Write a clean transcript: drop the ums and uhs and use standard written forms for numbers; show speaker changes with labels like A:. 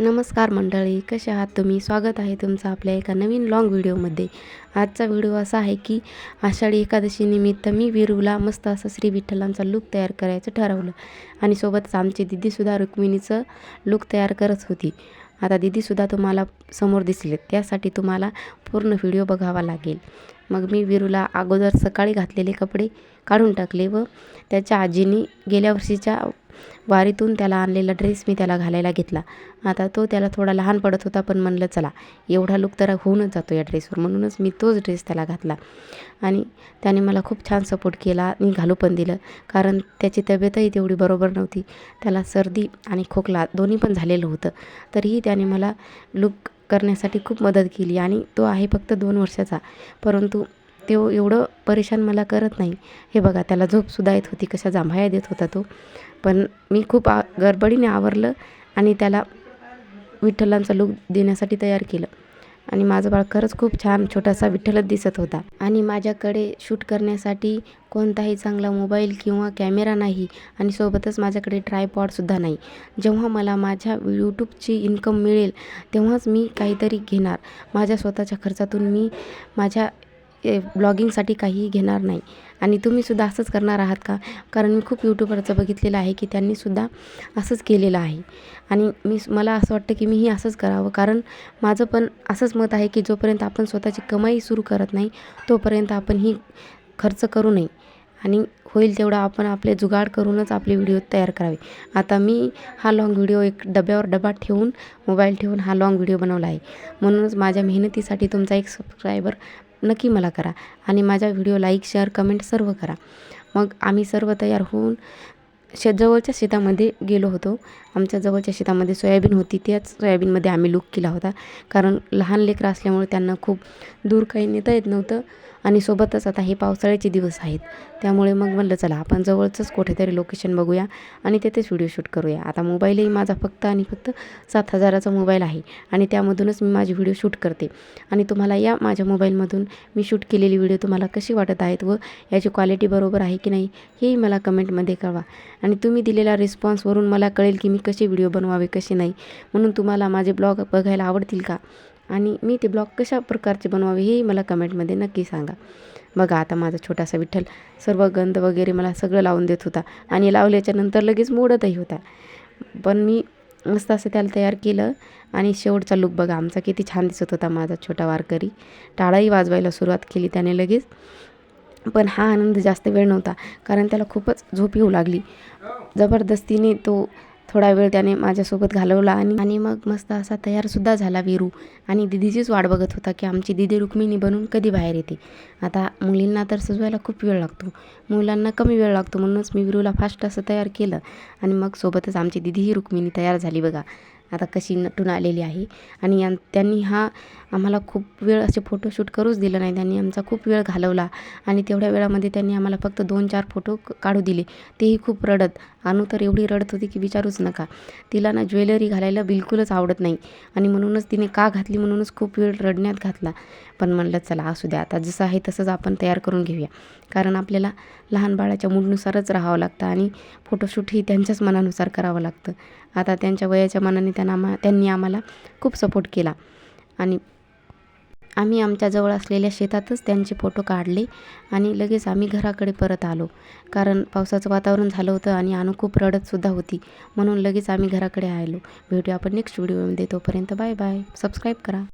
A: नमस्कार मंडळी, कसे आहात तुम्ही? स्वागत आहे तुमचं आपल्या एका नवीन लाँग व्हिडिओमध्ये. आजचा व्हिडिओ असा आहे की आषाढी एकादशीनिमित्त मी वीरूला मस्त असं श्री विठ्ठलांचा लूक तयार करायचं ठरवलं आणि सोबतच आमची दीदीसुद्धा रुक्मिणीचं लूक तयार करत होती. आता दीदीसुद्धा तुम्हाला समोर दिसले, त्यासाठी तुम्हाला पूर्ण व्हिडिओ बघावा लागेल. मग मी वीरूला अगोदर सकाळी घातलेले कपडे काढून टाकले व त्याच्या आजीने गेल्या वर्षीच्या वारीतून त्याला आणलेला ड्रेस मी त्याला घालायला घेतला. आता तो त्याला थोडा लहान पडत होता, पण म्हणलं चला एवढा लूक तर होऊनच जातो या ड्रेसवर, म्हणूनच मी तोच ड्रेस त्याला घातला. आणि त्याने मला खूप छान सपोर्ट केला आणि घालू पण दिलं, कारण त्याची तब्येतही तेवढी बरोबर नव्हती. त्याला सर्दी आणि खोकला दोन्ही पण झालेलं होतं. तरीही त्याने मला लूक करण्यासाठी खूप मदत केली आणि तो आहे फक्त 2 वर्षाचा, परंतु तो एवढं परेशान मला करत नाही. हे बघा, त्याला झोपसुद्धा येत होती, कशा जांभया देत होता तो. पण मी खूप गडबडीने आवरलं आणि त्याला विठ्ठलांचा लूक देण्यासाठी तयार केलं. आणि माझं बाळ खरंच खूप छान छोटासा विठ्ठलच दिसत होता. आणि माझ्याकडे शूट करण्यासाठी कोणताही चांगला मोबाईल किंवा कॅमेरा नाही आणि सोबतच माझ्याकडे ट्रायपॉडसुद्धा नाही. जेव्हा मला माझ्या यूट्यूबची इन्कम मिळेल तेव्हाच मी काहीतरी घेणार. माझ्या स्वतःच्या खर्चातून मी माझ्या ब्लॉगिंगसाठी काहीही घेणार नाही. आणि तुम्हीसुद्धा असंच करणार आहात का? कारण मी खूप यूट्यूबरचं बघितलेलं आहे की त्यांनीसुद्धा असंच केलेलं आहे. आणि मला असं वाटतं की मीही असंच करावं, कारण माझं पण असंच मत आहे की जोपर्यंत आपण स्वतःची कमाई सुरू करत नाही तोपर्यंत आपण ही खर्च करू नये आणि होईल तेवढा आपण आपले जुगाड करूनच आपले व्हिडिओ तयार करावे. आता मी हा लाँग व्हिडिओ एक डब्यावर डबा ठेवून मोबाईल ठेवून हा लाँग व्हिडिओ बनवला आहे. म्हणूनच माझ्या मेहनतीसाठी तुमचा एक सबस्क्रायबर नक्की मला करा आणि माझ्या व्हिडिओ लाईक, शेअर, कमेंट सर्व करा. मग आम्ही सर्व तयार होऊन जवळच्या शेतामध्ये गेलो होतो. आमच्या जवळच्या शेतामध्ये सोयाबीन होती, त्याच सोयाबीनमध्ये आम्ही लूक केला होता. कारण लहान लेकरं असल्यामुळे त्यांना खूप दूर काही नेता येत नव्हतं आणि सोबतच आता हे पावसाळ्याचे दिवस आहेत, त्यामुळे मग म्हणलं चला आपण जवळचंच कुठेतरी लोकेशन बघूया आणि तेथेच व्हिडिओ शूट करूया. आता मोबाईलही माझा फक्त आणि फक्त 7,000चा मोबाईल आहे आणि त्यामधूनच मी माझे व्हिडिओ शूट करते. आणि तुम्हाला या माझ्या मोबाईलमधून मी शूट केलेली व्हिडिओ तुम्हाला कशी वाटत आहेत व याची क्वालिटी बरोबर आहे की नाही हेही मला कमेंटमध्ये कळवा. आणि तुम्ही दिलेल्या रिस्पॉन्सवरून मला कळेल की मी कसे व्हिडिओ बनवावे कसे नाही. म्हणून तुम्हाला माझे ब्लॉग बघायला आवडतील का आणि मी ते ब्लॉग कशा प्रकारचे बनवावे हेही मला कमेंटमध्ये नक्की सांगा. बघा, आता माझा छोटासा विठ्ठल सर्व गंध वगैरे मला सगळं लावून देत होता आणि लावल्याच्या नंतर लगेच मोडतही होता. पण मी मस्त असं त्याला तयार केलं आणि शेवटचा लूक बघा आमचा किती छान दिसत होता. माझा छोटा वारकरी टाळाही वाजवायला सुरुवात केली त्याने लगेच. पण हा आनंद जास्त वेळ नव्हता, कारण त्याला खूपच झोप येऊ लागली. जबरदस्तीने तो थोडा वेळ त्याने माझ्यासोबत घालवला आणि मग मस्त असा तयारसुद्धा झाला वीरू. आणि दीदीचीच वाट बघत होता की आमची दीदी रुक्मिणी बनून कधी बाहेर येते. आता मुलींना तर सजवायला खूप वेळ लागतो, मुलांना कमी वेळ लागतो, म्हणूनच मी वीरूला फास्ट असं तयार केलं. आणि मग सोबतच आमची दीदीही रुक्मिणी तयार झाली बघा, आता कशी नटून आलेली आहे. आणि त्यांनी आम्हाला खूप वेळ असे फोटोशूट करूच दिलं नाही. त्यांनी आमचा खूप वेळ घालवला आणि तेवढ्या वेळामध्ये त्यांनी आम्हाला फक्त 2-4 फोटो काढू दिले, तेही खूप रडत. अनु तर एवढी रडत होती की विचारूच नका. तिला ना ज्वेलरी घालायला बिलकुलच आवडत नाही आणि म्हणूनच तिने का घातली म्हणूनच खूप वेळ रडण्यात घातला. पण म्हणलं चला असू द्या, आता जसं आहे तसंच आपण तयार करून घेऊया, कारण आपल्याला लहान बाळाच्या मूडनुसारच राहावं लागतं आणि फोटोशूटही त्यांच्याच मनानुसार करावं लागतं. आता त्यांच्या वयाच्या मानाने त्यांनी आम्हाला खूप सपोर्ट केला आणि आम्ही आमच्या जवळ असलेल्या शेतातच त्यांचे फोटो काढले आणि लगेच आम्ही घराकडे परत आलो, कारण पावसाचं वातावरण झालं होतं आणि अनु खूप रडतसुद्धा होती. म्हणून लगेच आम्ही घराकडे आलो. भेटूया आपण नेक्स्ट व्हिडिओमध्ये. तोपर्यंत बाय बाय. सबस्क्राईब करा.